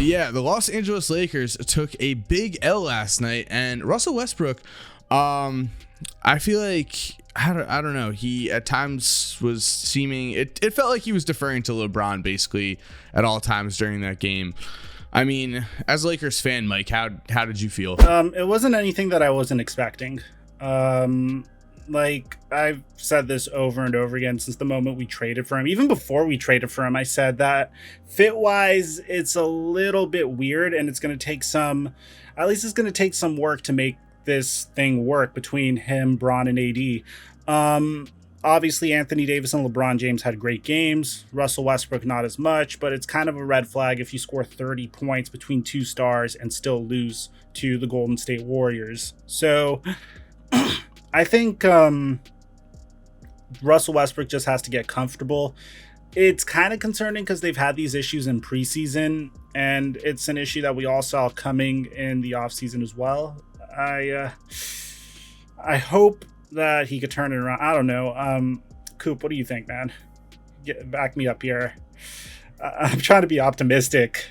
But yeah, the Los Angeles Lakers took a big L last night, and Russell Westbrook, I feel like, I don't know, he at times was seeming, it felt like he was deferring to LeBron basically at all times during that game. I mean, as a Lakers fan, Mike, how did you feel? It wasn't anything that I wasn't expecting. Like, I've said this over and over again since the moment we traded for him. Even before we traded for him, I said that fit-wise, it's a little bit weird, and it's going to take some work to make this thing work between him, Bron, and AD. Obviously, Anthony Davis and LeBron James had great games. Russell Westbrook, not as much, but it's kind of a red flag if you score 30 points between two stars and still lose to the Golden State Warriors. So I think Russell Westbrook just has to get comfortable. It's kind of concerning because they've had these issues in preseason, and it's an issue that we all saw coming in the offseason as well. I hope that he could turn it around. I don't know. Coop, what do you think, man? Back me up here. I'm trying to be optimistic.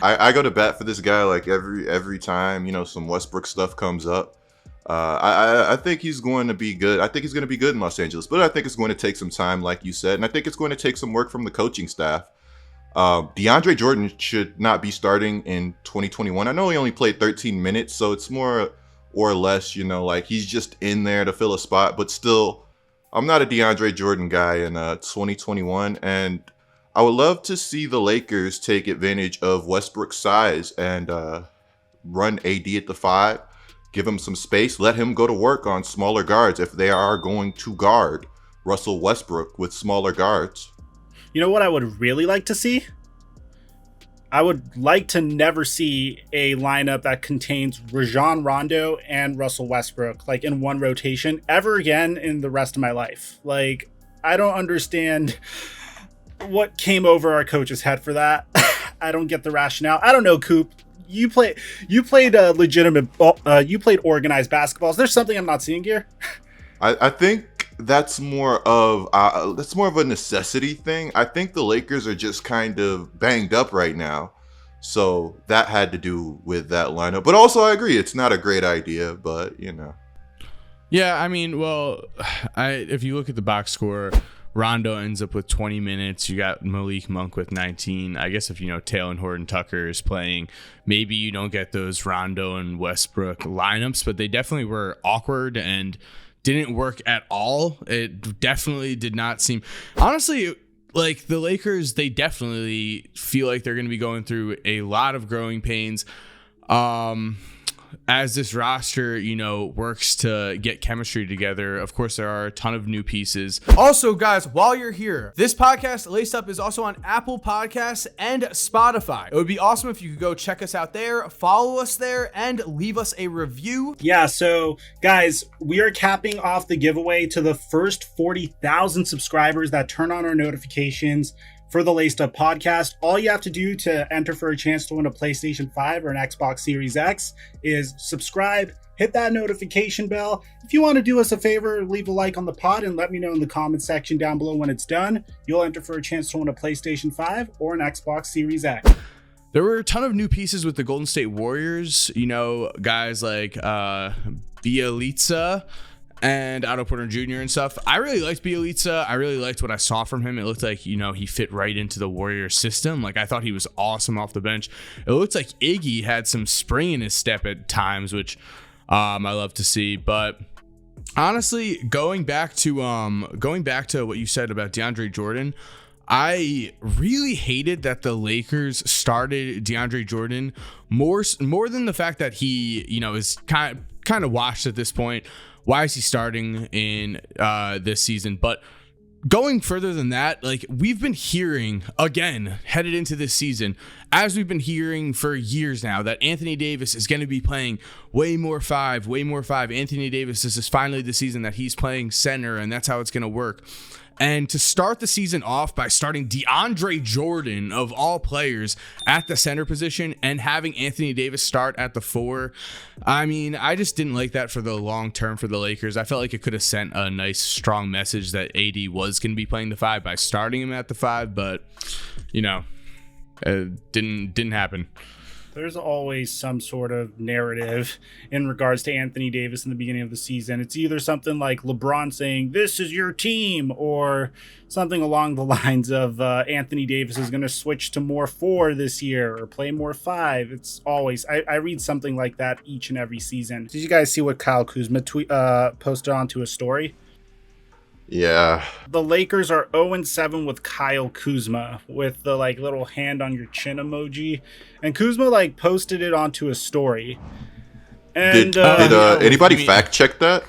I go to bat for this guy like every time, some Westbrook stuff comes up. I think he's going to be good. I think he's going to be good in Los Angeles, but I think it's going to take some time, like you said, and I think it's going to take some work from the coaching staff. DeAndre Jordan should not be starting in 2021. I know he only played 13 minutes, so it's more or less, like he's just in there to fill a spot, but still, I'm not a DeAndre Jordan guy in 2021, and I would love to see the Lakers take advantage of Westbrook's size and run AD at the 5, give him some space, let him go to work on smaller guards if they are going to guard Russell Westbrook with smaller guards. You know what I would really like to see? I would like to never see a lineup that contains Rajon Rondo and Russell Westbrook, like in one rotation, ever again in the rest of my life. Like, I don't understand what came over our coach's head for that. I don't get the rationale. I don't know, Coop. You played legitimate. You played organized basketball. Is there something I'm not seeing here? I think that's more of a necessity thing. I think the Lakers are just kind of banged up right now, so that had to do with that lineup. But also, I agree, it's not a great idea. But Yeah, I mean, well, if you look at the box score, Rondo ends up with 20 minutes. You got Malik Monk with 19. I guess if Taylor Horton Tucker is playing, maybe you don't get those Rondo and Westbrook lineups, but they definitely were awkward and didn't work at all. It definitely did not seem, honestly, like the Lakers, they definitely feel like they're going to be going through a lot of growing pains as this roster, works to get chemistry together. Of course, there are a ton of new pieces. Also, guys, while you're here, this podcast, Laced Up, is also on Apple Podcasts and Spotify. It would be awesome if you could go check us out there, follow us there, and leave us a review. Yeah, so guys, we are capping off the giveaway to the first 40,000 subscribers that turn on our notifications for the Laced Up podcast. All you have to do to enter for a chance to win a PlayStation 5 or an Xbox Series X is subscribe, hit that notification bell. If you want to do us a favor, leave a like on the pod and let me know in the comment section down below when it's done. You'll enter for a chance to win a PlayStation 5 or an Xbox Series X. There were a ton of new pieces with the Golden State Warriors, guys like Bielitsa and Otto Porter Jr. and stuff. I really liked Bielitsa. I really liked what I saw from him. It looked like, he fit right into the Warriors system. Like, I thought he was awesome off the bench. It looked like Iggy had some spring in his step at times, which I love to see. But honestly, going back to what you said about DeAndre Jordan, I really hated that the Lakers started DeAndre Jordan more than the fact that he, is kind of washed at this point. Why is he starting in this season? But going further than that, like we've been hearing again, headed into this season, as we've been hearing for years now, that Anthony Davis is going to be playing way more five. Anthony Davis, this is finally the season that he's playing center, and that's how it's going to work. And to start the season off by starting DeAndre Jordan, of all players, at the center position and having Anthony Davis start at the 4, I mean, I just didn't like that for the long term for the Lakers. I felt like it could have sent a nice, strong message that AD was going to be playing the 5 by starting him at the 5, but, Didn't happen. There's always some sort of narrative in regards to Anthony Davis in the beginning of the season. It's either something like LeBron saying, "This is your team," or something along the lines of Anthony Davis is going to switch to more 4 this year or play more 5. It's always, I read something like that each and every season. Did you guys see what Kyle Kuzma posted onto a story? Yeah. The Lakers are 0-7 with Kyle Kuzma with the like little hand on your chin emoji, and Kuzma like posted it onto a story. And Did anybody fact check that?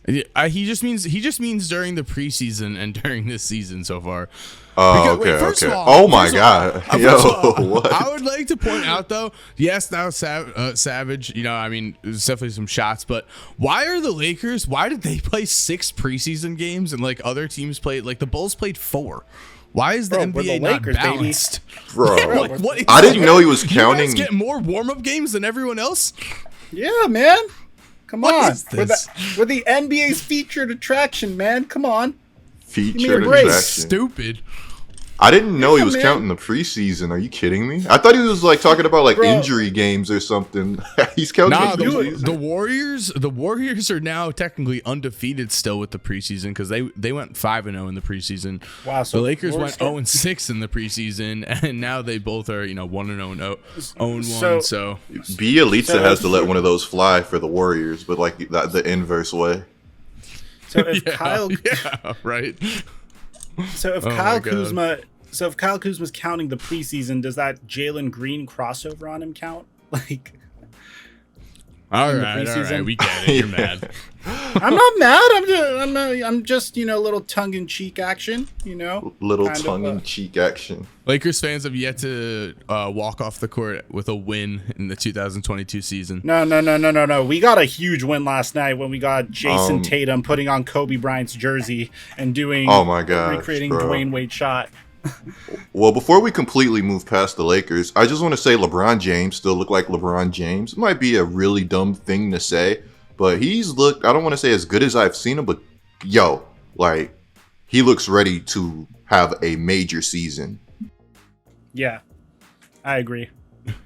He just means during the preseason and during this season so far. Oh, Because, okay. Oh my God. Yo, what? I would like to point out though, yes, now Savage, you know, I mean, there's definitely some shots, but why did they play 6 preseason games and like other teams played, like the Bulls played 4? Why is the NBA not Lakers, balanced? Bro, Yeah, like, I didn't know he was counting. You guys get more warm-up games than everyone else? Yeah, man. Come What on. is this? We're the NBA's featured attraction, man. Come on. Featured a break. attraction. Stupid. I didn't know he was man. counting the preseason. Are you kidding me? I thought he was like talking about like Bro. injury games or something. He's counting Nah, the the preseason. Warriors are now technically undefeated still with the preseason because they went 5-0 in the preseason. Wow, so the Lakers Warriors went 0-6 in the preseason, and now they both are 1-0, 0-1. So Bielitsa has to let one of those fly for the Warriors, but like the inverse way. So if Kyle right. So if Oh my Kyle God. Kuzma, so if Kyle Kuzma's counting the preseason, does that Jalen Green crossover on him count? Like, All the right, preseason. we get it. You're mad. I'm not mad. I'm just a little tongue in cheek action. Little kind of, tongue-in-cheek action. Lakers fans have yet to walk off the court with a win in the 2022 season. No. We got a huge win last night when we got Jason Tatum putting on Kobe Bryant's jersey and doing Oh my gosh, recreating bro. Dwayne Wade shot. Well, before we completely move past the Lakers, I just want to say LeBron James still look like LeBron James. It might be a really dumb thing to say, but he's looked, I don't want to say as good as I've seen him, but yo, like, he looks ready to have a major season. Yeah, I agree.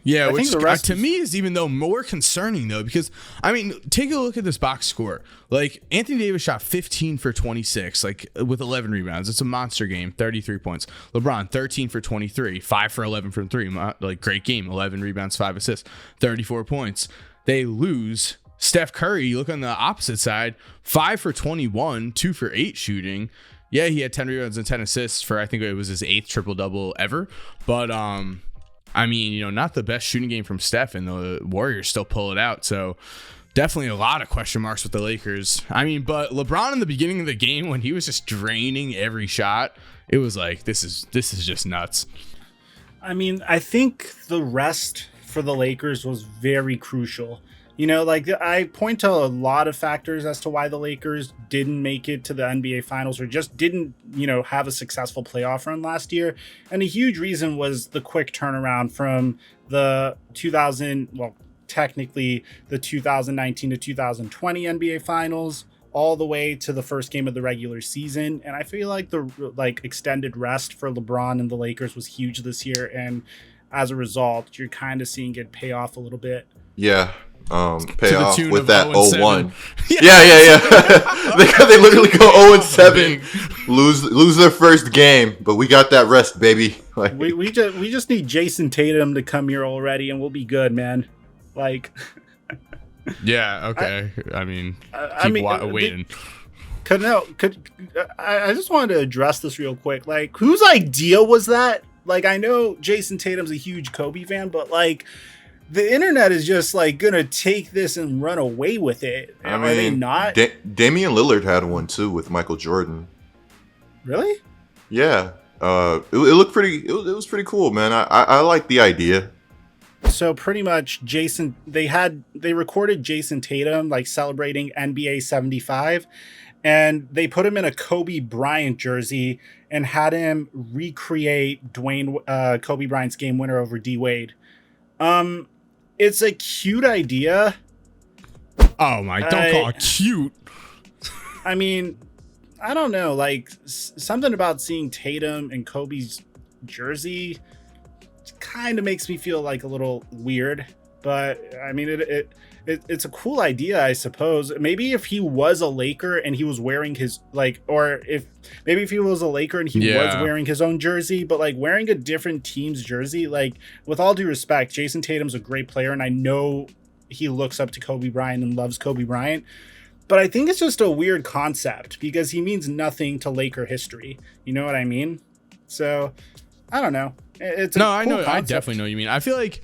Yeah, I which think the rest to is- me is even though more concerning though, because I mean, take a look at this box score. Like Anthony Davis shot 15 for 26, like with 11 rebounds. It's a monster game, 33 points. LeBron 13 for 23, 5 for 11 from 3, like great game, 11 rebounds, 5 assists, 34 points. They lose. Steph Curry, you look on the opposite side, 5 for 21, 2 for 8 shooting. Yeah, he had 10 rebounds and 10 assists for I think it was his 8th triple-double ever, but I mean, not the best shooting game from Steph, and the Warriors still pull it out. So definitely a lot of question marks with the Lakers. I mean, but LeBron in the beginning of the game when he was just draining every shot, it was like, this is just nuts. I mean, I think the rest for the Lakers was very crucial. Like I point to a lot of factors as to why the Lakers didn't make it to the NBA Finals or just didn't, have a successful playoff run last year. And a huge reason was the quick turnaround from the technically the 2019 to 2020 NBA Finals all the way to the first game of the regular season. And I feel like the extended rest for LeBron and the Lakers was huge this year. And as a result, you're kind of seeing it pay off a little bit. Yeah. Pay the off tune with of that 0-7. 0-1. Yeah. they literally go 0-7, lose their first game, but we got that rest, baby. Like, We just need Jason Tatum to come here already, and we'll be good, man. Like, Yeah, okay. I mean, waiting. I just wanted to address this real quick. Like, whose idea was that? Like, I know Jason Tatum's a huge Kobe fan, but like, the internet is just like gonna take this and run away with it. Are they not? Damian Lillard had one too with Michael Jordan. Really? Yeah. It looked pretty. It was pretty cool, man. I like the idea. So pretty much they recorded Jason Tatum like celebrating NBA 75, and they put him in a Kobe Bryant jersey and had him recreate Kobe Bryant's game winner over D Wade. It's a cute idea. Oh my, don't call it cute. I mean, I don't know, like something about seeing Tatum and Kobe's jersey kind of makes me feel like a little weird. But I mean, it's a cool idea, I suppose. Maybe if he was a Laker and he was wearing his if he was a Laker and he was wearing his own jersey, but like wearing a different team's jersey, like with all due respect, Jason Tatum's a great player, and I know he looks up to Kobe Bryant and loves Kobe Bryant. But I think it's just a weird concept because he means nothing to Laker history. You know what I mean? So I don't know. It's a cool I know. concept. I definitely know what you mean. I feel like,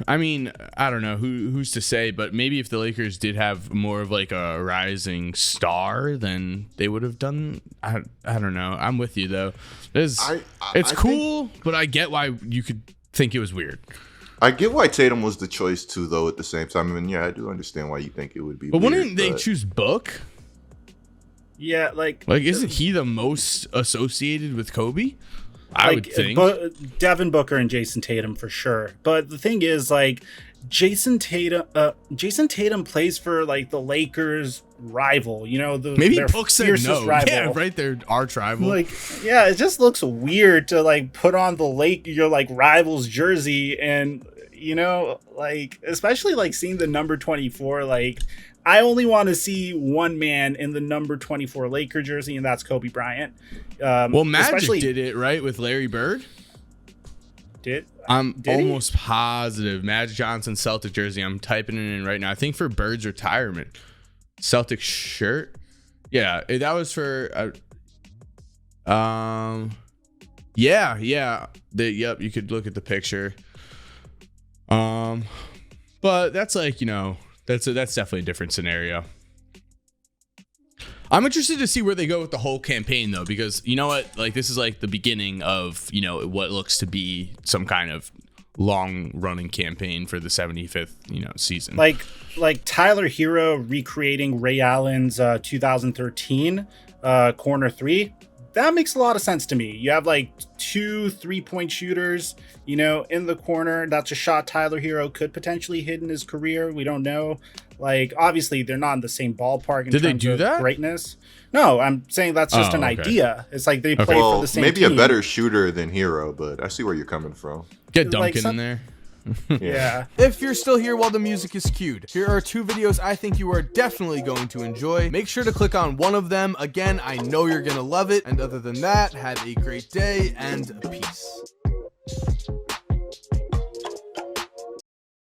I mean, I don't know who's to say, but maybe if the Lakers did have more of like a rising star, then they would have done. I don't know. I'm with you though. It's cool, but I get why you could think it was weird. I get why Tatum was the choice too, though. At the same time, I mean, yeah, I do understand why you think it would be. But weird, wouldn't they choose Book? Yeah, like isn't he the most associated with Kobe? I would think Devin Booker and Jason Tatum for sure. But the thing is, like, Jason Tatum plays for like the Lakers' rival. You know, maybe Book said no. Rival. Yeah, right. They're arch rival. Like, yeah, it just looks weird to like put on your like rival's jersey, and you know, like especially like seeing the number 24. Like, I only want to see one man in the number 24 Laker jersey, and that's Kobe Bryant. Well, Magic did it, right, with Larry Bird? I'm almost positive. Magic Johnson Celtic jersey. I'm typing it in right now. I think for Bird's retirement. Celtic shirt. Yeah, that was for yeah. Yep, you could look at the picture. But that's like, you know, that's definitely a different scenario. I'm interested to see where they go with the whole campaign, though, because you know what? Like, this is like the beginning of, you know, what looks to be some kind of long running campaign for the 75th, you know, season. Like Tyler Hero recreating Ray Allen's 2013 corner three. That makes a lot of sense to me. You have like 2 3-point shooters, you know, in the corner. That's a shot Tyler Hero could potentially hit in his career. We don't know. Like, obviously, they're not in the same ballpark in terms of greatness. No, I'm saying that's just an idea. It's like they play for the same maybe team. A better shooter than Hero, but I see where you're coming from. Get Duncan in there. Yeah. If you're still here while the music is cued, here are 2 videos I think you are definitely going to enjoy. Make sure to click on one of them. Again, I know you're gonna love it. And other than that, have a great day and peace.